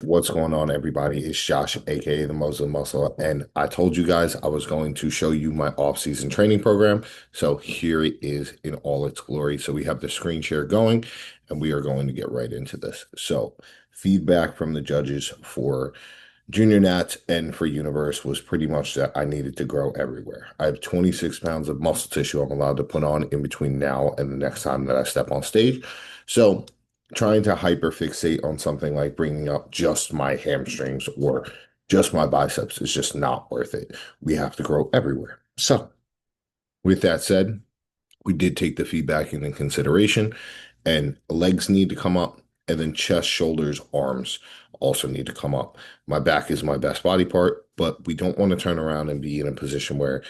What's going on, everybody? It's Josh, aka the Muslim Muscle, and I told you guys I was going to show you my off-season training program. So here it is in all its glory. So we have the screen share going, and we are going to get right into this. So feedback from the judges for Junior Nats and for Universe was pretty much that I needed to grow everywhere. I have 26 pounds of muscle tissue I'm allowed to put on in between now and the next time that I step on stage. So trying to hyperfixate on something like bringing up just my hamstrings or just my biceps is just not worth it. We have to grow everywhere. So with that said, we did take the feedback into consideration, and legs need to come up, and then chest, shoulders, arms also need to come up. My back is my best body part, but we don't want to turn around and be in a position where,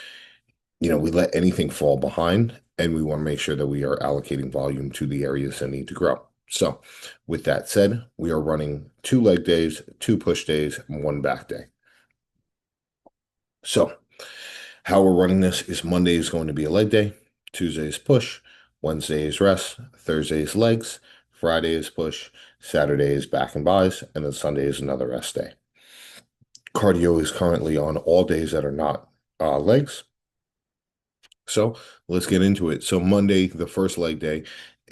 we let anything fall behind, and we want to make sure that we are allocating volume to the areas that need to grow. So, with that said, we are running 2 leg days, 2 push days, and 1 back day. So, how we're running this is Monday is going to be a leg day, Tuesday is push, Wednesday is rest, Thursday is legs, Friday is push, Saturday is back and buys, and then Sunday is another rest day. Cardio is currently on all days that are not legs. So let's get into it. So Monday, the first leg day,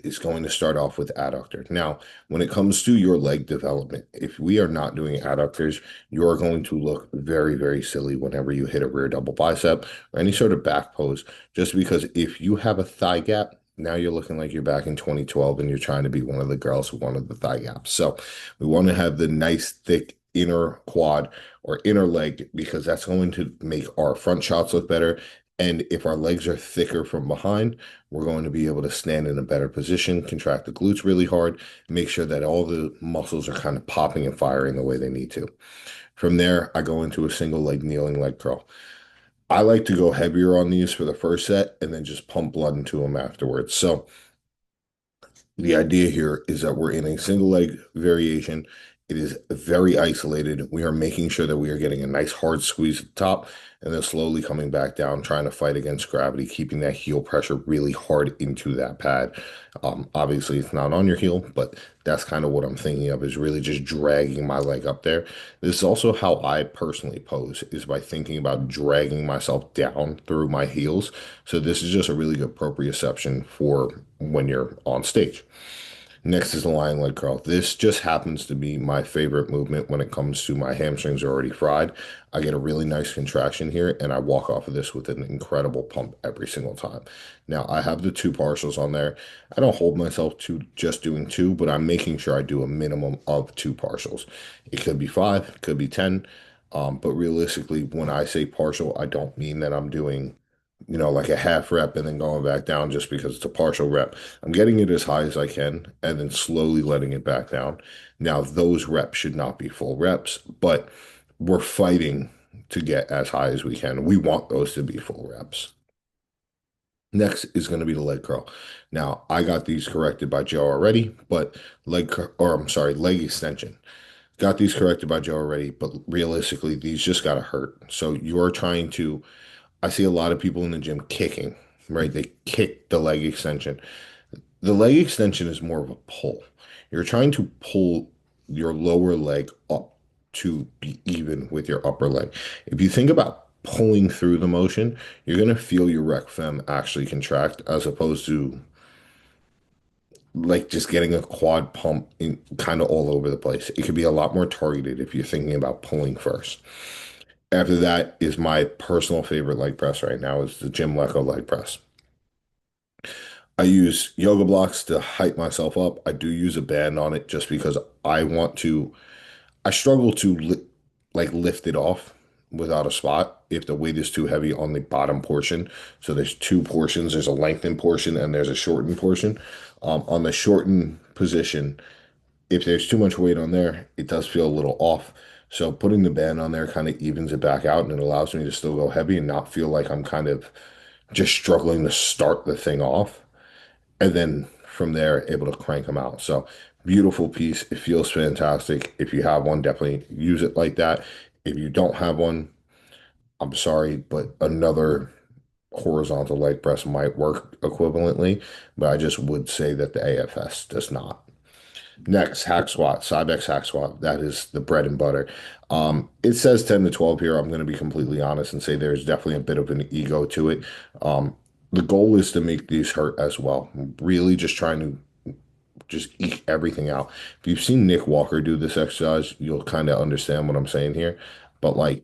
is going to start off with adductor. Now, when it comes to your leg development, if we are not doing adductors, you are going to look very, very silly whenever you hit a rear double bicep or any sort of back pose, just because if you have a thigh gap, now you're looking like you're back in 2012 and you're trying to be one of the girls who wanted the thigh gap. So we want to have the nice, thick inner quad or inner leg because that's going to make our front shots look better. And if our legs are thicker from behind, we're going to be able to stand in a better position, contract the glutes really hard, make sure that all the muscles are kind of popping and firing the way they need to. From there, I go into a single leg kneeling leg curl. I like to go heavier on these for the first set and then just pump blood into them afterwards. So the idea here is that we're in a single leg variation. It is very isolated. We are making sure that we are getting a nice hard squeeze at the top and then slowly coming back down, trying to fight against gravity, keeping that heel pressure really hard into that pad. Obviously, it's not on your heel, but that's kind of what I'm thinking of is really just dragging my leg up there. This is also how I personally pose, is by thinking about dragging myself down through my heels. So this is just a really good proprioception for when you're on stage. Next is the lying leg curl. This just happens to be my favorite movement when it comes to my hamstrings are already fried. I get a really nice contraction here and I walk off of this with an incredible pump every single time. Now I have the 2 partials on there. I don't hold myself to just doing 2, but I'm making sure I do a minimum of 2 partials. It could be 5, it could be 10. But realistically, when I say partial, I don't mean that I'm doing like a half rep and then going back down just because it's a partial rep. I'm getting it as high as I can and then slowly letting it back down. Now, those reps should not be full reps, but we're fighting to get as high as we can. We want those to be full reps. Next is going to be the leg curl. Now, I got these corrected by Joe already, but leg extension. Got these corrected by Joe already, but realistically, these just got to hurt. So you're trying to I see a lot of people in the gym kicking, right? They kick the leg extension. The leg extension is more of a pull. You're trying to pull your lower leg up to be even with your upper leg. If you think about pulling through the motion, you're going to feel your rec fem actually contract as opposed to like just getting a quad pump in kind of all over the place. It could be a lot more targeted if you're thinking about pulling first. After that is my personal favorite leg press right now is the Jim Lecco leg press. I use yoga blocks to hype myself up. I do use a band on it just because I struggle to lift it off without a spot if the weight is too heavy on the bottom portion. So there's 2 portions. There's a lengthened portion and there's a shortened portion. On the shortened position, if there's too much weight on there, it does feel a little off. So putting the band on there kind of evens it back out and it allows me to still go heavy and not feel like I'm kind of just struggling to start the thing off. And then from there, able to crank them out. So beautiful piece. It feels fantastic. If you have one, definitely use it like that. If you don't have one, I'm sorry, but another horizontal leg press might work equivalently, but I just would say that the AFS does not. Next, hack squat, Cybex hack squat. That is the bread and butter. It says 10 to 12 here. I'm going to be completely honest and say there's definitely a bit of an ego to it. The goal is to make these hurt as well. Really just trying to just eke everything out. If you've seen Nick Walker do this exercise, you'll kind of understand what I'm saying here. But like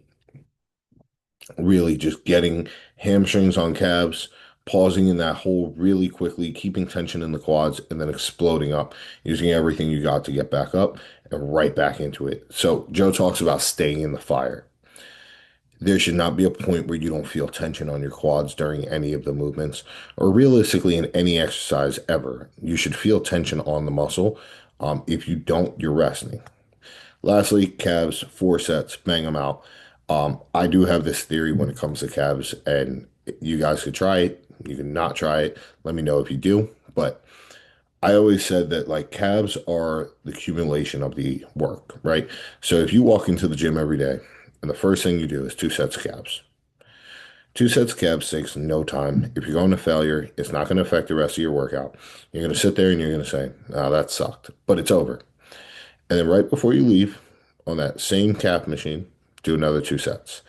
really just getting hamstrings on calves, pausing in that hole really quickly, keeping tension in the quads, and then exploding up, using everything you got to get back up and right back into it. So Joe talks about staying in the fire. There should not be a point where you don't feel tension on your quads during any of the movements, or realistically in any exercise ever. You should feel tension on the muscle. If you don't, you're resting. Lastly, calves, 4 sets, bang them out. I do have this theory when it comes to calves, and you guys could try it. You can not try it. Let me know if you do. But I always said that like calves are the accumulation of the work, right? So if you walk into the gym every day and the first thing you do is 2 sets of calves, 2 sets of calves takes no time. If you're going to failure, it's not going to affect the rest of your workout. You're going to sit there and you're going to say, oh, that sucked, but it's over. And then right before you leave on that same calf machine, do another 2 sets.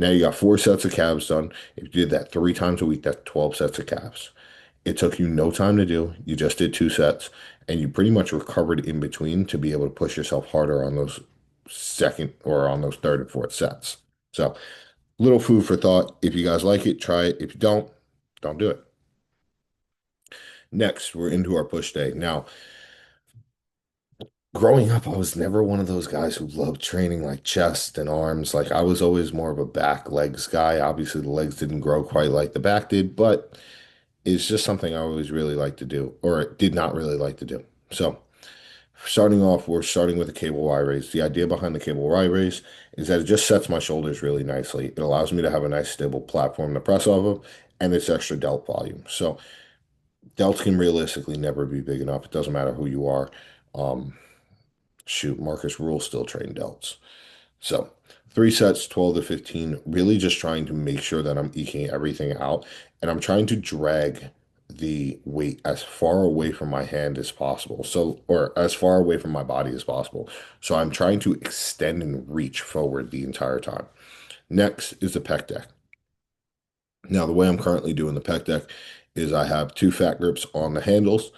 Now you got 4 sets of calves done. If you did that 3 times a week, that's 12 sets of calves. It took you no time to do. You just did 2 sets and you pretty much recovered in between to be able to push yourself harder on those second or on those third and fourth sets. So, little food for thought. If you guys like it, try it. If you don't do it. Next, we're into our push day. Now, growing up, I was never one of those guys who loved training like chest and arms. Like I was always more of a back legs guy. Obviously, the legs didn't grow quite like the back did, but it's just something I always really liked to do, or did not really like to do. So, starting off, we're starting with a cable Y raise. The idea behind the cable Y raise is that it just sets my shoulders really nicely. It allows me to have a nice stable platform to press off of, and it's extra delt volume. So, delts can realistically never be big enough. It doesn't matter who you are. Um, Shoot, Marcus Rule still trained delts. So 3 sets, 12 to 15, really just trying to make sure that I'm eking everything out. And I'm trying to drag the weight as far away from my hand as possible. So, or as far away from my body as possible. So I'm trying to extend and reach forward the entire time. Next is the pec deck. Now, the way I'm currently doing the pec deck is I have 2 fat grips on the handles.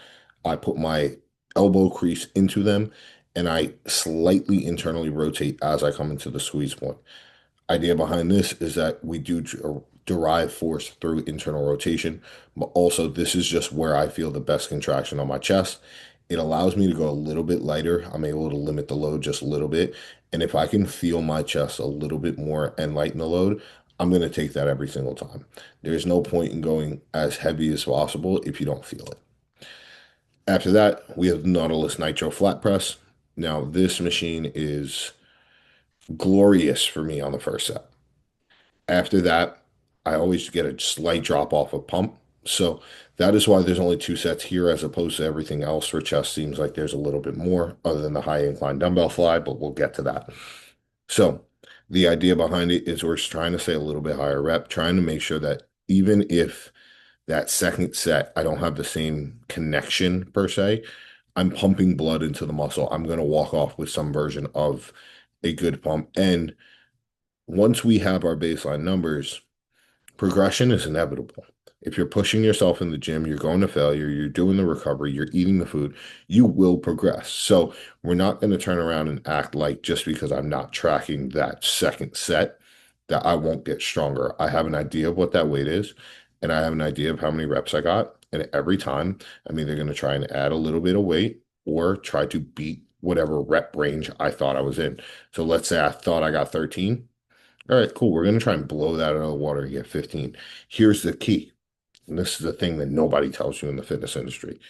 I put my elbow crease into them and I slightly internally rotate as I come into the squeeze point. Idea behind this is that we do derive force through internal rotation, but also this is just where I feel the best contraction on my chest. It allows me to go a little bit lighter. I'm able to limit the load just a little bit. And if I can feel my chest a little bit more and lighten the load, I'm going to take that every single time. There's no point in going as heavy as possible if you don't feel it. After that, we have the Nautilus Nitro Flat Press. Now, this machine is glorious for me on the first set. After that, I always get a slight drop off of pump. So that is why there's only 2 sets here as opposed to everything else for chest seems like there's a little bit more other than the high incline dumbbell fly, but we'll get to that. So the idea behind it is we're trying to say a little bit higher rep, trying to make sure that even if that second set, I don't have the same connection per se, I'm pumping blood into the muscle. I'm going to walk off with some version of a good pump. And once we have our baseline numbers, progression is inevitable. If you're pushing yourself in the gym, you're going to failure, you're doing the recovery, you're eating the food, you will progress. So we're not going to turn around and act like just because I'm not tracking that second set that I won't get stronger. I have an idea of what that weight is, and I have an idea of how many reps I got. And every time, I'm either going to try and add a little bit of weight or try to beat whatever rep range I thought I was in. So let's say I thought I got 13. All right, cool. We're going to try and blow that out of the water and get 15. Here's the key. And this is the thing that nobody tells you in the fitness industry.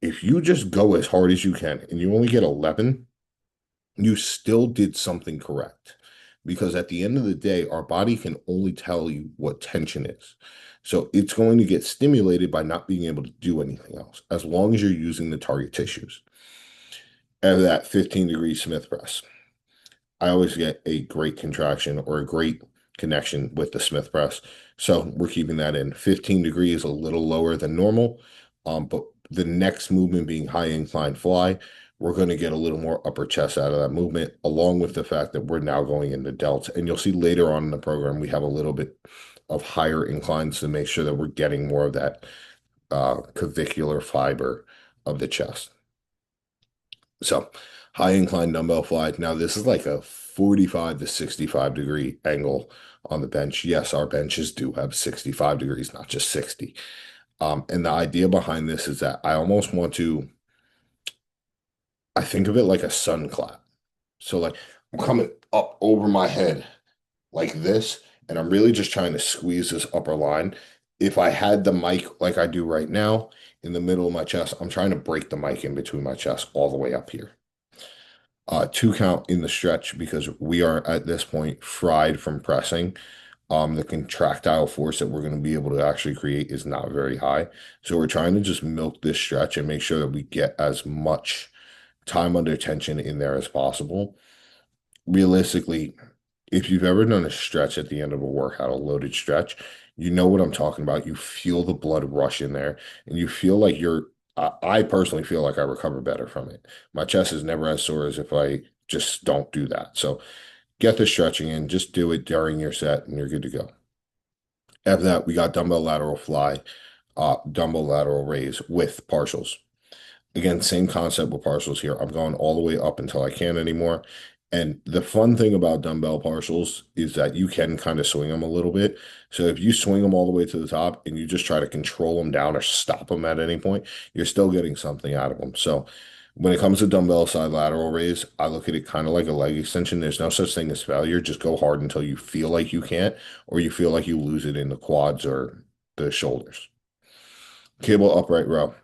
If you just go as hard as you can and you only get 11, you still did something correct. Because at the end of the day, our body can only tell you what tension is. So it's going to get stimulated by not being able to do anything else, as long as you're using the target tissues. And that 15-degree Smith press. I always get a great contraction or a great connection with the Smith press. So we're keeping that in. 15 degrees, a little lower than normal. But the next movement being high incline fly, we're going to get a little more upper chest out of that movement, along with the fact that we're now going into delts. And you'll see later on in the program, we have a little bit of higher inclines to make sure that we're getting more of that clavicular fiber of the chest. So high incline dumbbell fly. Now this is like a 45 to 65-degree angle on the bench. Yes, our benches do have 65 degrees, not just 60. And the idea behind this is that I almost want to, I think of it like a sun clap. So like I'm coming up over my head like this, and I'm really just trying to squeeze this upper line. If I had the mic like I do right now in the middle of my chest, I'm trying to break the mic in between my chest all the way up here. 2 count in the stretch because we are at this point fried from pressing. The contractile force that we're going to be able to actually create is not very high. So we're trying to just milk this stretch and make sure that we get as much time under tension in there as possible. Realistically, if you've ever done a stretch at the end of a workout, a loaded stretch, you know what I'm talking about. You feel the blood rush in there and you feel like I personally feel like I recover better from it. My chest is never as sore as if I just don't do that. So get the stretching in, just do it during your set and you're good to go. After that, we got dumbbell lateral fly, dumbbell lateral raise with partials. Again, same concept with partials here. I'm going all the way up until I can't anymore. And the fun thing about dumbbell partials is that you can kind of swing them a little bit. So if you swing them all the way to the top and you just try to control them down or stop them at any point, you're still getting something out of them. So when it comes to dumbbell side lateral raise, I look at it kind of like a leg extension. There's no such thing as failure. Just go hard until you feel like you can't, or you feel like you lose it in the quads or the shoulders. Cable upright row.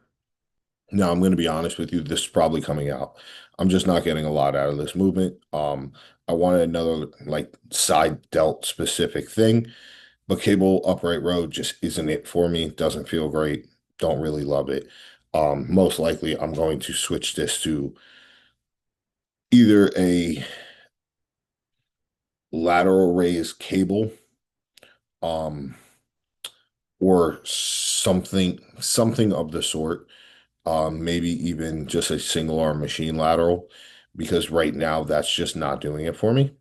Now, I'm going to be honest with you, this is probably coming out. I'm just not getting a lot out of this movement. I wanted another like side delt specific thing, but cable upright row just isn't it for me. Doesn't feel great. Don't really love it. Most likely I'm going to switch this to either a lateral raise cable, um, or something of the sort. Maybe even just a single arm machine lateral, because right now that's just not doing it for me.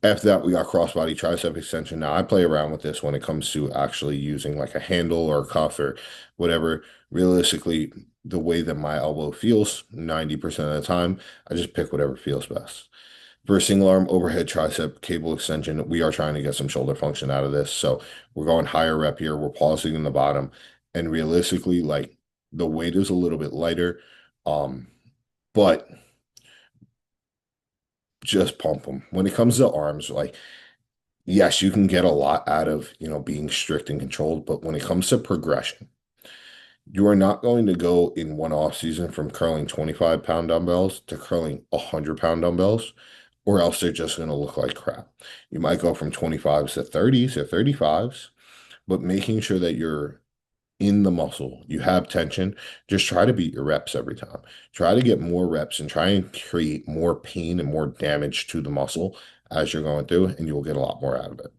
After that, we got crossbody tricep extension. Now I play around with this when it comes to actually using like a handle or a cuff or whatever. Realistically, the way that my elbow feels 90% of the time, I just pick whatever feels best. For a single arm overhead tricep cable extension, we are trying to get some shoulder function out of this. So we're going higher rep here. We're pausing in the bottom. And realistically, like the weight is a little bit lighter. Um, but just pump them. When it comes to arms, like, yes, you can get a lot out of, being strict and controlled, but when it comes to progression, you are not going to go in one off season from curling 25-pound dumbbells to curling 100-pound dumbbells, or else they're just going to look like crap. You might go from 25s to 30s or 35s, but making sure that you're in the muscle, you have tension, just try to beat your reps every time. Try to get more reps and try and create more pain and more damage to the muscle as you're going through, and you'll get a lot more out of it.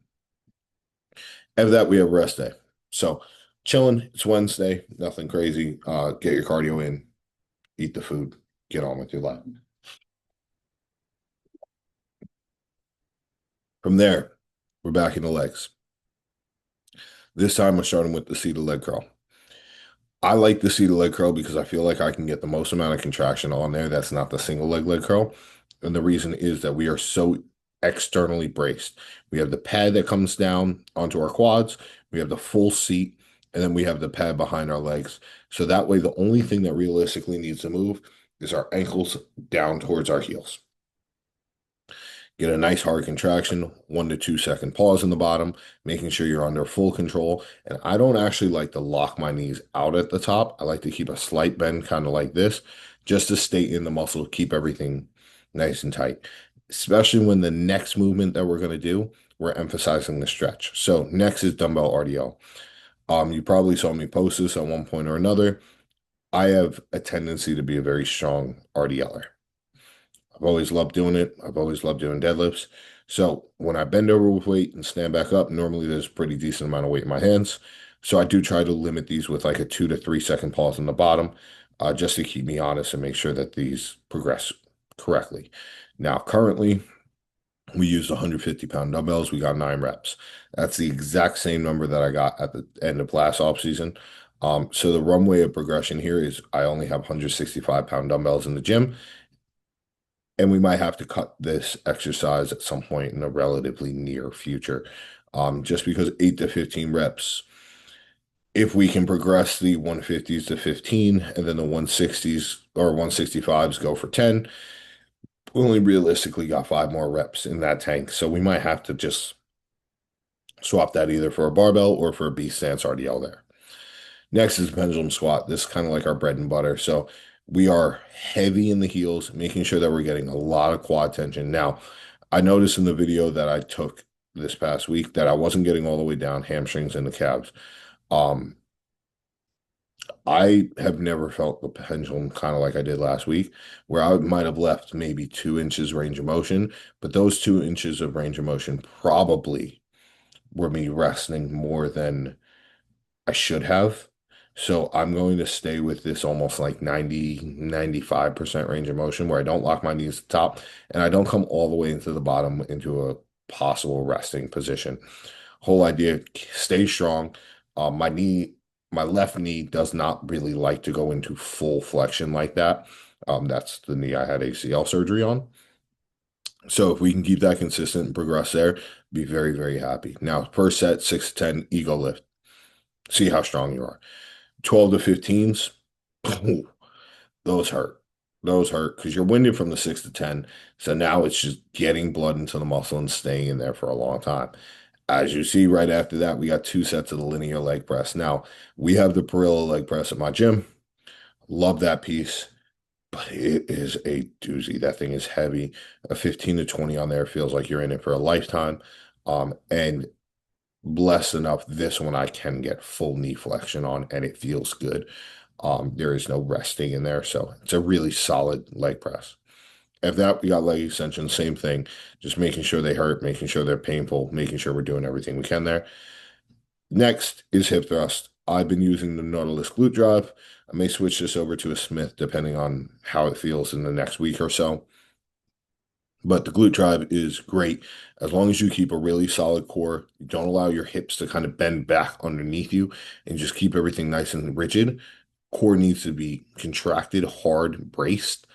After that, we have rest day. So chilling, it's Wednesday, nothing crazy. Get your cardio in, eat the food, get on with your life. From there, we're back in the legs. This time we're starting with the seated leg curl. I like the seated leg curl because I feel like I can get the most amount of contraction on there. That's not the single leg curl. And the reason is that we are so externally braced. We have the pad that comes down onto our quads, we have the full seat, and then we have the pad behind our legs. So that way, the only thing that realistically needs to move is our ankles down towards our heels. Get a nice hard contraction, 1 to 2 second pause in the bottom, making sure you're under full control. And I don't actually like to lock my knees out at the top. I like to keep a slight bend, kind of like this, just to stay in the muscle, keep everything nice and tight. Especially when the next movement that we're going to do, we're emphasizing the stretch. So next is dumbbell RDL. You probably saw me post this at one point or another. I have a tendency to be a very strong RDLer. I've always loved doing it. I've always loved doing deadlifts. So when I bend over with weight and stand back up, normally there's a pretty decent amount of weight in my hands. So I do try to limit these with like a 2 to 3 second pause in the bottom. just to keep me honest and make sure that these progress correctly. Now, currently, we used 150-pound dumbbells. We got 9 reps. That's the exact same number that I got at the end of last offseason. So the runway of progression here is I only have 165-pound dumbbells in the gym, and we might have to cut this exercise at some point in the relatively near future. Just because 8 to 15 reps, if we can progress the 150s to 15 and then the 160s or 165s go for 10, we only realistically got 5 more reps in that tank. So we might have to just swap that either for a barbell or for a B stance RDL there. Next is pendulum squat. This is kind of like our bread and butter. So we are heavy in the heels, making sure that we're getting a lot of quad tension. Now, I noticed in the video that I took this past week that I wasn't getting all the way down hamstrings and the calves. Um, I have never felt the pendulum kind of like I did last week, where I might have left maybe 2 inches range of motion, but those 2 inches of range of motion probably were me resting more than I should have. So I'm going to stay with this almost like 90, 95% range of motion where I don't lock my knees at the top and I don't come all the way into the bottom into a possible resting position. Whole idea, stay strong. My knee, my left knee does not really like to go into full flexion like that. That's the knee I had ACL surgery on. So if we can keep that consistent and progress there, be very, very happy. Now, per set, 6 to 10 ego lift. See how strong you are. 12 to 15s, those hurt. Those hurt because you're winded from the 6 to 10. So now it's just getting blood into the muscle and staying in there for a long time. As you see right after that, we got 2 sets of the linear leg press. Now, we have the Parilla leg press at my gym. Love that piece, but it is a doozy. That thing is heavy. A 15 to 20 on there feels like you're in it for a lifetime. And blessed enough, this one I can get full knee flexion on, and it feels good. There is no resting in there, so it's a really solid leg press. After that, we got leg extension, same thing, just making sure they hurt, making sure they're painful, making sure we're doing everything we can there. Next is hip thrust. I've been using the Nautilus glute drive. I may switch this over to a Smith depending on how it feels in the next week or so. But the glute drive is great as long as you keep a really solid core. You don't allow your hips to kind of bend back underneath you and just keep everything nice and rigid. Core needs to be contracted, hard, braced.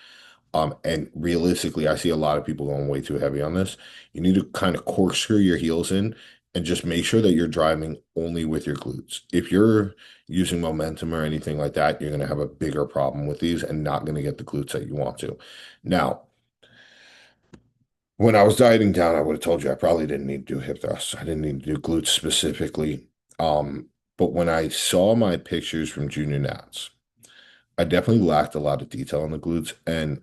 And realistically, I see a lot of people going way too heavy on this. You need to kind of corkscrew your heels in and just make sure that you're driving only with your glutes. If you're using momentum or anything like that, you're going to have a bigger problem with these and not going to get the glutes that you want to. Now, when I was dieting down, I would have told you I probably didn't need to do hip thrusts. I didn't need to do glutes specifically. But when I saw my pictures from junior nats, I definitely lacked a lot of detail on the glutes, and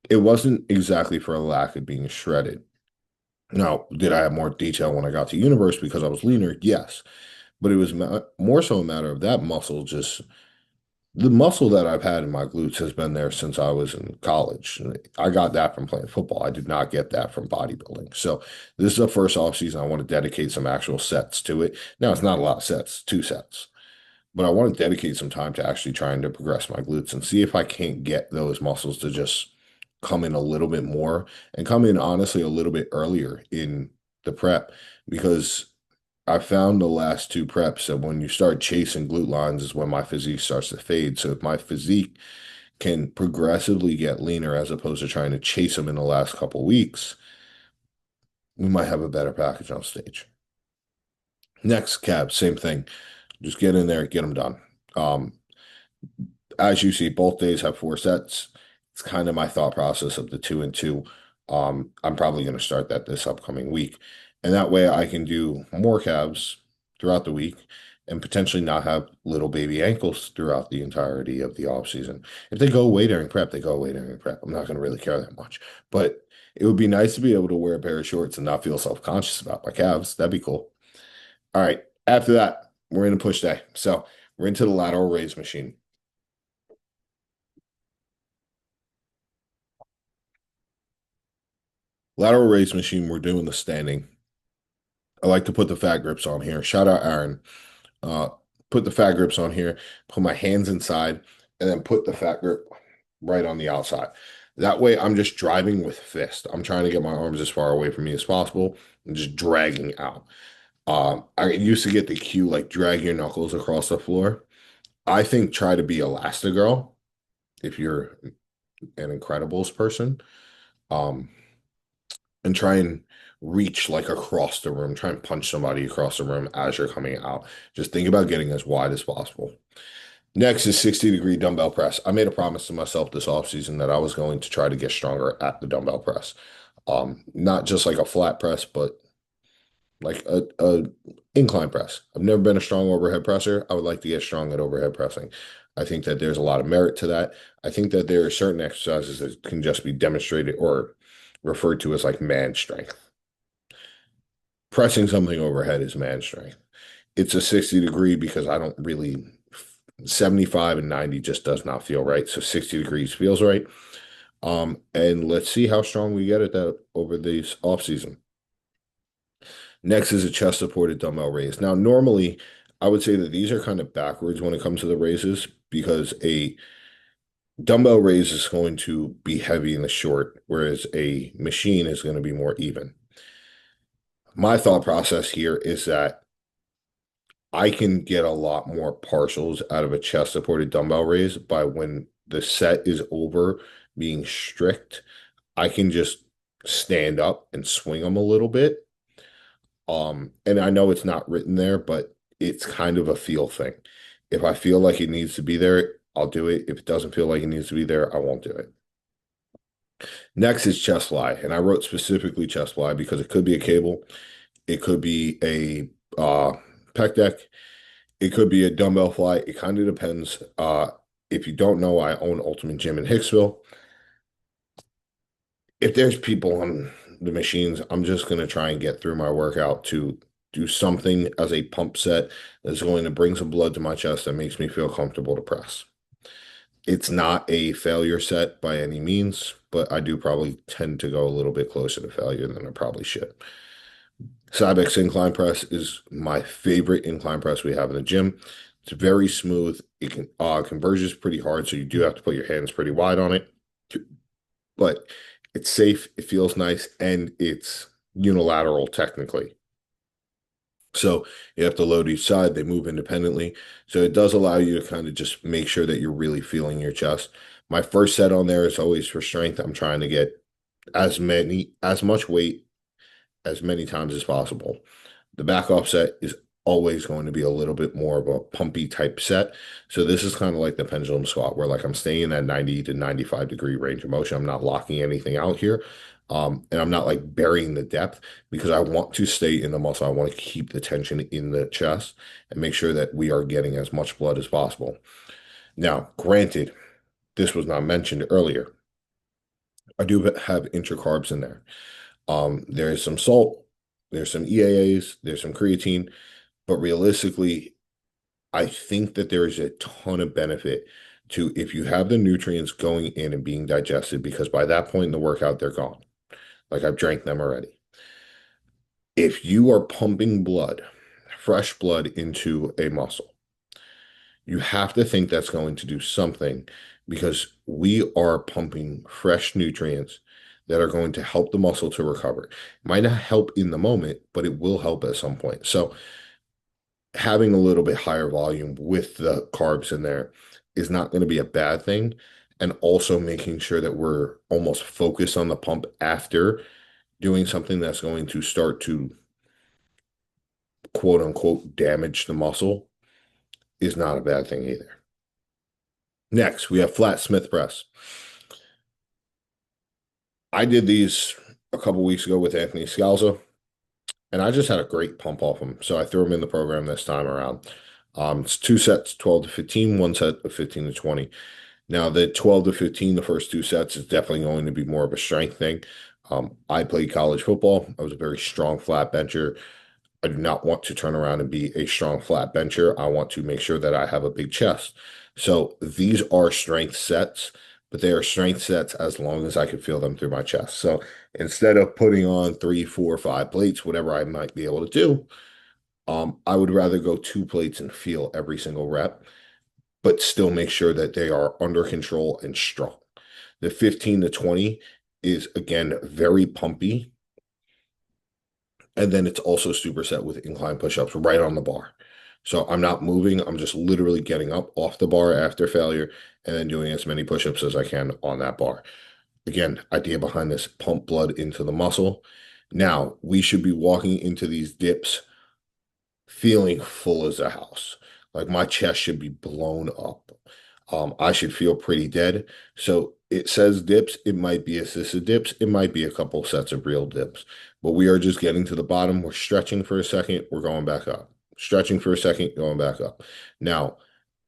it wasn't exactly for a lack of being shredded. Now, did I have more detail when I got to universe because I was leaner? Yes, but it was more so a matter of that muscle just the muscle that I've had in my glutes has been there since I was in college. I got that from playing football. I did not get that from bodybuilding. So this is the first off season. I want to dedicate some actual sets to it. Now it's not a lot of sets, 2 sets, but I want to dedicate some time to actually trying to progress my glutes and see if I can't get those muscles to just come in a little bit more and come in honestly a little bit earlier in the prep because I found the last 2 preps that when you start chasing glute lines is when my physique starts to fade. So if my physique can progressively get leaner as opposed to trying to chase them in the last couple weeks, we might have a better package on stage. Next, calves, same thing. Just get in there, get them done. Um, as you see, both days have 4 sets. It's kind of my thought process of the 2 and 2. I'm probably going to start that this upcoming week. And that way I can do more calves throughout the week and potentially not have little baby ankles throughout the entirety of the off season. If they go away during prep, they go away during prep. I'm not going to really care that much. But it would be nice to be able to wear a pair of shorts and not feel self-conscious about my calves. That'd be cool. All right. After that, we're in a push day. So we're into the lateral raise machine. Lateral raise machine, we're doing the standing. I like to put the fat grips on here. Shout out Aaron. Uh, put the fat grips on here, put my hands inside, and then put the fat grip right on the outside. That way, I'm just driving with fist. I'm trying to get my arms as far away from me as possible and just dragging out. I used to get the cue like drag your knuckles across the floor. I think try to be Elastigirl if you're an Incredibles person. Um, and try and reach like across the room. Try and punch somebody across the room as you're coming out. Just think about getting as wide as possible. Next is 60-degree dumbbell press. I made a promise to myself this offseason that I was going to try to get stronger at the dumbbell press. Not just like a flat press, but like a incline press. I've never been a strong overhead presser. I would like to get strong at overhead pressing. I think that there's a lot of merit to that. I think that there are certain exercises that can just be demonstrated or referred to as like man strength. Pressing something overhead is man strength. It's a 60-degree because I don't really 75 and 90 just does not feel right. So 60 degrees feels right. And let's see how strong we get at that over this off season. Next is a chest supported dumbbell raise. Now, normally I would say that these are kind of backwards when it comes to the raises because a dumbbell raise is going to be heavy in the short, whereas a machine is going to be more even. My thought process here is that I can get a lot more partials out of a chest supported dumbbell raise by when the set is over being strict. I can just stand up and swing them a little bit. And I know it's not written there, but it's kind of a feel thing. If I feel like it needs to be there, I'll do it. If it doesn't feel like it needs to be there, I won't do it. Next is chest fly, and I wrote specifically chest fly because it could be a cable, it could be a pec deck, it could be a dumbbell fly. It kind of depends. If you don't know, I own Ultimate Gym in Hicksville. If there's people on the machines, I'm just going to try and get through my workout to do something as a pump set that's going to bring some blood to my chest that makes me feel comfortable to press. It's not a failure set by any means, but I do probably tend to go a little bit closer to failure than I probably should. Cybex incline press is my favorite incline press we have in the gym. It's very smooth. It can converges pretty hard, so you do have to put your hands pretty wide on it. But it's safe, it feels nice, and it's unilateral technically. So you have to load each side, they move independently. So it does allow you to kind of just make sure that you're really feeling your chest. My first set on there is always for strength. I'm trying to get as much weight as many times as possible. The back off set is always going to be a little bit more of a pumpy type set. So this is kind of like the pendulum squat where like I'm staying in that 90 to 95-degree range of motion. I'm not locking anything out here. And I'm not like burying the depth because I want to stay in the muscle. I want to keep the tension in the chest and make sure that we are getting as much blood as possible. Now, granted, this was not mentioned earlier. I do have intracarbs in there. There's some salt, there's some EAAs, there's some creatine, but realistically, I think that there is a ton of benefit to if you have the nutrients going in and being digested, because by that point in the workout, they're gone. Like I've drank them already. If you are pumping blood, fresh blood into a muscle, you have to think that's going to do something because we are pumping fresh nutrients that are going to help the muscle to recover. It might not help in the moment, but it will help at some point. So having a little bit higher volume with the carbs in there is not going to be a bad thing. And also making sure that we're almost focused on the pump after doing something that's going to start to quote unquote damage the muscle is not a bad thing either. Next, we have flat Smith press. I did these a couple weeks ago with Anthony Scalzo, and I just had a great pump off him. So I threw him in the program this time around. It's two sets, 12 to 15, one set of 15 to 20. Now, the 12 to 15, the first two sets is definitely going to be more of a strength thing. I played college football. I was a very strong flat bencher. I do not want to turn around and be a strong flat bencher. I want to make sure that I have a big chest. So these are strength sets, but they are strength sets as long as I can feel them through my chest. So instead of putting on 3, 4, 5 plates, whatever I might be able to do, I would rather go 2 plates and feel every single rep. but still make sure that they are under control and strong. The 15 to 20 is again very pumpy. And then it's also superset with incline push-ups right on the bar. So I'm not moving. I'm just literally getting up off the bar after failure and then doing as many push-ups as I can on that bar. Again, idea behind this, pump blood into the muscle. Now, we should be walking into these dips feeling full as a house. Like my chest should be blown up. I should feel pretty dead. So it says dips. It might be assisted dips. It might be a couple sets of real dips. But we are just getting to the bottom. We're stretching for a second. We're going back up. Stretching for a second, going back up. Now,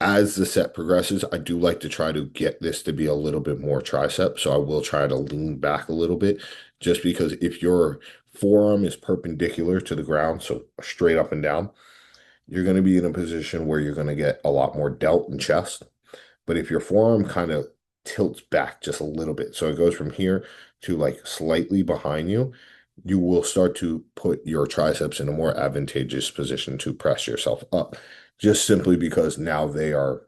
as the set progresses, I do like to try to get this to be a little bit more tricep. So I will try to lean back a little bit just because if your forearm is perpendicular to the ground, so straight up and down, you're going to be in a position where you're going to get a lot more delt and chest. But if your forearm kind of tilts back just a little bit, so it goes from here to like slightly behind you, you will start to put your triceps in a more advantageous position to press yourself up, just simply because now they are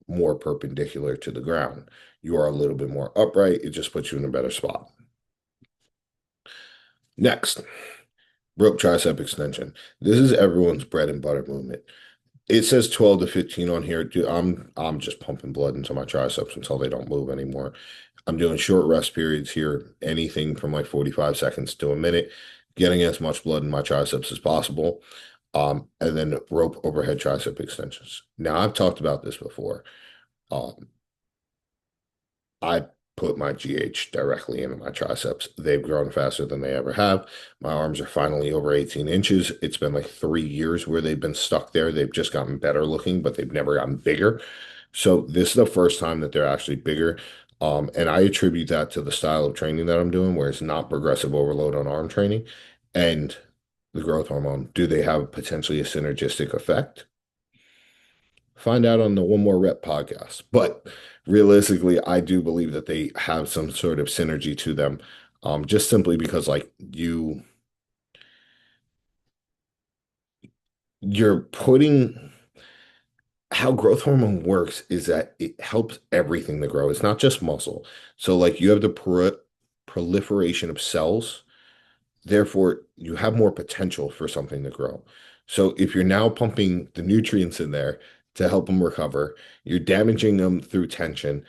more perpendicular to the ground. You are a little bit more upright. It just puts you in a better spot. Next, rope tricep extension. This is everyone's bread and butter movement. It says 12 to 15 on here. Dude, I'm just pumping blood into my triceps until they don't move anymore. I'm doing short rest periods here, anything from like 45 seconds to a minute, getting as much blood in my triceps as possible. And then rope overhead tricep extensions. Now I've talked about this before. Um, I put my GH directly into my triceps. They've grown faster than they ever have. My arms are finally over 18 inches. It's been like 3 years where they've been stuck there. They've just gotten better looking, but they've never gotten bigger. So this is the first time that they're actually bigger. And I attribute that to the style of training that I'm doing, where it's not progressive overload on arm training and the growth hormone. Do they have potentially a synergistic effect? Find out on the One More Rep podcast. But realistically, I do believe that they have some sort of synergy to them. Just simply because like you're putting how growth hormone works is that it helps everything to grow. It's not just muscle. So like you have the proliferation of cells, therefore you have more potential for something to grow. So if you're now pumping the nutrients in there to help them recover, you're damaging them through tension,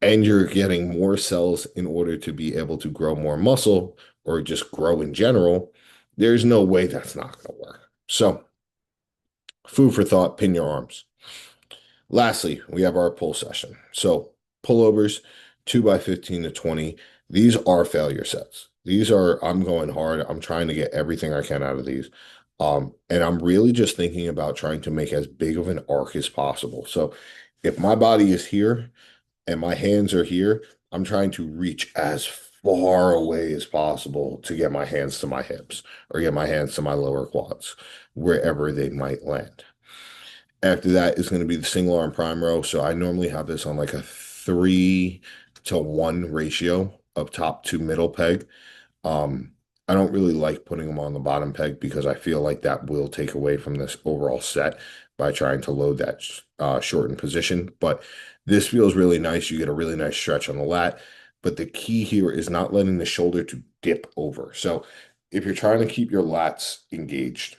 and you're getting more cells in order to be able to grow more muscle or just grow in general, there's no way that's not going to work. So, food for thought, pin your arms. Lastly, we have our pull session. So, pullovers, 2 by 15 to 20. These are failure sets. These are, I'm going hard. I'm trying to get everything I can out of these. And I'm really just thinking about trying to make as big of an arc as possible. So, if my body is here, and my hands are here, I'm trying to reach as far away as possible to get my hands to my hips or get my hands to my lower quads, wherever they might land. After that is going to be the single arm prime row. So I normally have this on like a 3-to-1 ratio of top to middle peg. Um, I don't really like putting them on the bottom peg because I feel like that will take away from this overall set by trying to load that shortened position. But this feels really nice. You get a really nice stretch on the lat. But the key here is not letting the shoulder to dip over. So if you're trying to keep your lats engaged,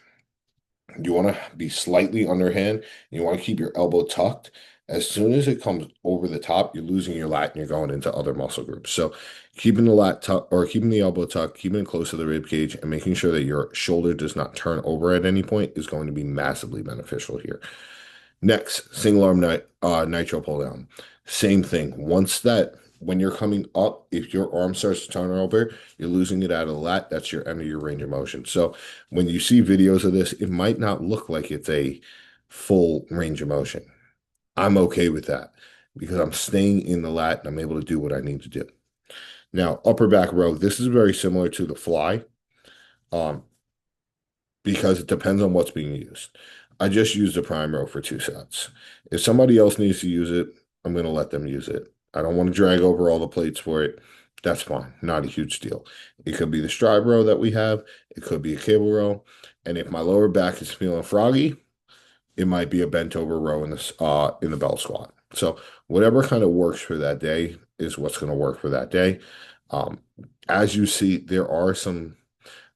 you want to be slightly underhand. You want to keep your elbow tucked. As soon as it comes over the top, you're losing your lat and you're going into other muscle groups. So keeping the lat tucked or keeping the elbow tucked, keeping it close to the rib cage, and making sure that your shoulder does not turn over at any point is going to be massively beneficial here. Next, single arm nitro pull down. Same thing. When you're coming up, if your arm starts to turn over, you're losing it out of the lat. That's your end of your range of motion. So when you see videos of this, it might not look like it's a full range of motion. I'm okay with that because I'm staying in the lat and I'm able to do what I need to do. Now, upper back row, this is very similar to the fly. Um, because it depends on what's being used. I just use the prime row for 2 sets. If somebody else needs to use it, I'm going to let them use it. I don't want to drag over all the plates for it. That's fine. Not a huge deal. It could be the stride row that we have. It could be a cable row. And if my lower back is feeling froggy, It might be a bent over row in the bell squat. So whatever kind of works for that day is what's going to work for that day. Um, as you see, there are some,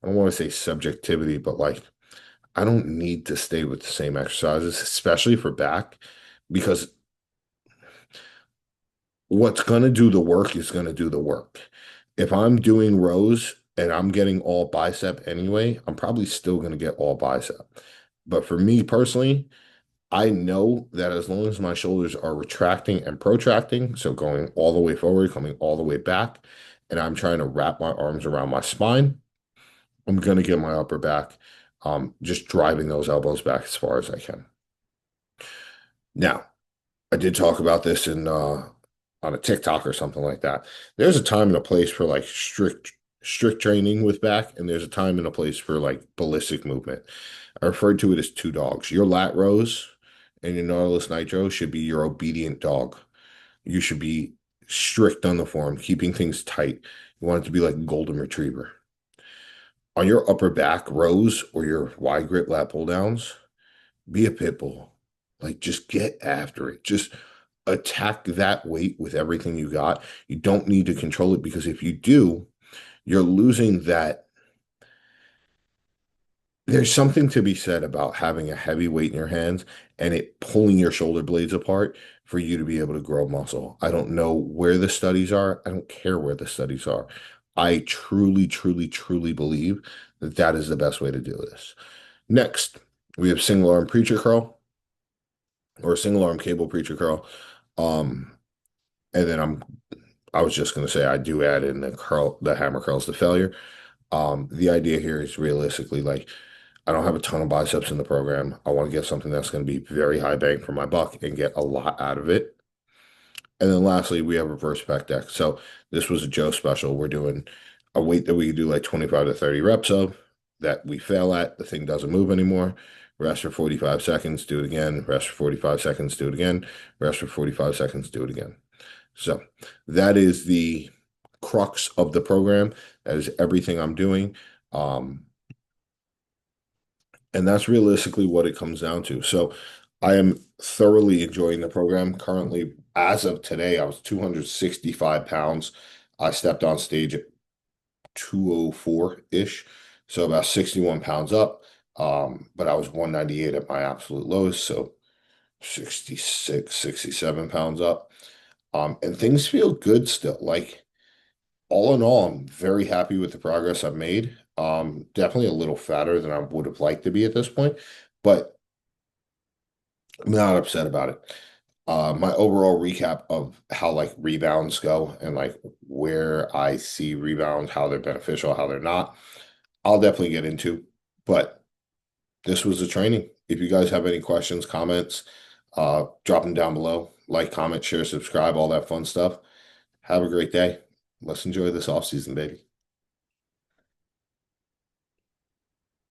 I don't want to say subjectivity, but like I don't need to stay with the same exercises, especially for back, because what's going to do the work is going to do the work. If I'm doing rows and I'm getting all bicep anyway, I'm probably still going to get all bicep. But for me personally, I know that as long as my shoulders are retracting and protracting, so going all the way forward, coming all the way back, and I'm trying to wrap my arms around my spine, I'm going to get my upper back, just driving those elbows back as far as I can. Now, I did talk about this in on a TikTok or something like that. There's a time and a place for like strict training with back, and there's a time and a place for like ballistic movement. I referred to it as two dogs. Your lat rows and your Nautilus Nitro should be your obedient dog. You should be strict on the form, keeping things tight. You want it to be like a golden retriever. On your upper back rows or your wide grip lat pull downs, be a pit bull. Like just get after it. Just attack that weight with everything you got. You don't need to control it because if you do, you're losing that. There's something to be said about having a heavy weight in your hands and it pulling your shoulder blades apart for you to be able to grow muscle. I don't know where the studies are. I don't care where the studies are. I truly, truly, truly believe that that is the best way to do this. Next, we have single arm preacher curl or single arm cable preacher curl. Um, and then I was just going to say I do add in the hammer curls to failure. The idea here is realistically like I don't have a ton of biceps in the program. I want to get something that's going to be very high bang for my buck and get a lot out of it. And then lastly, we have reverse pec deck. So this was a Joe special. We're doing a weight that we can do like 25 to 30 reps of that we fail at. The thing doesn't move anymore. Rest for 45 seconds, do it again. Rest for 45 seconds, do it again. Rest for 45 seconds, do it again. So that is the crux of the program. That is everything I'm doing. Um, and that's realistically what it comes down to. So I am thoroughly enjoying the program. Currently, as of today, I was 265 pounds. I stepped on stage at 204-ish, so about 61 pounds up. But I was 198 at my absolute lowest, so 66, 67 pounds up. And things feel good still. Like all in all, I'm very happy with the progress I've made. Definitely a little fatter than I would have liked to be at this point, but I'm not upset about it. My overall recap of how like rebounds go and like where I see rebounds, how they're beneficial, how they're not, I'll definitely get into. But this was the training. If you guys have any questions, comments, drop them down below. Like, comment, share, subscribe, all that fun stuff. Have a great day. Let's enjoy this off season, baby.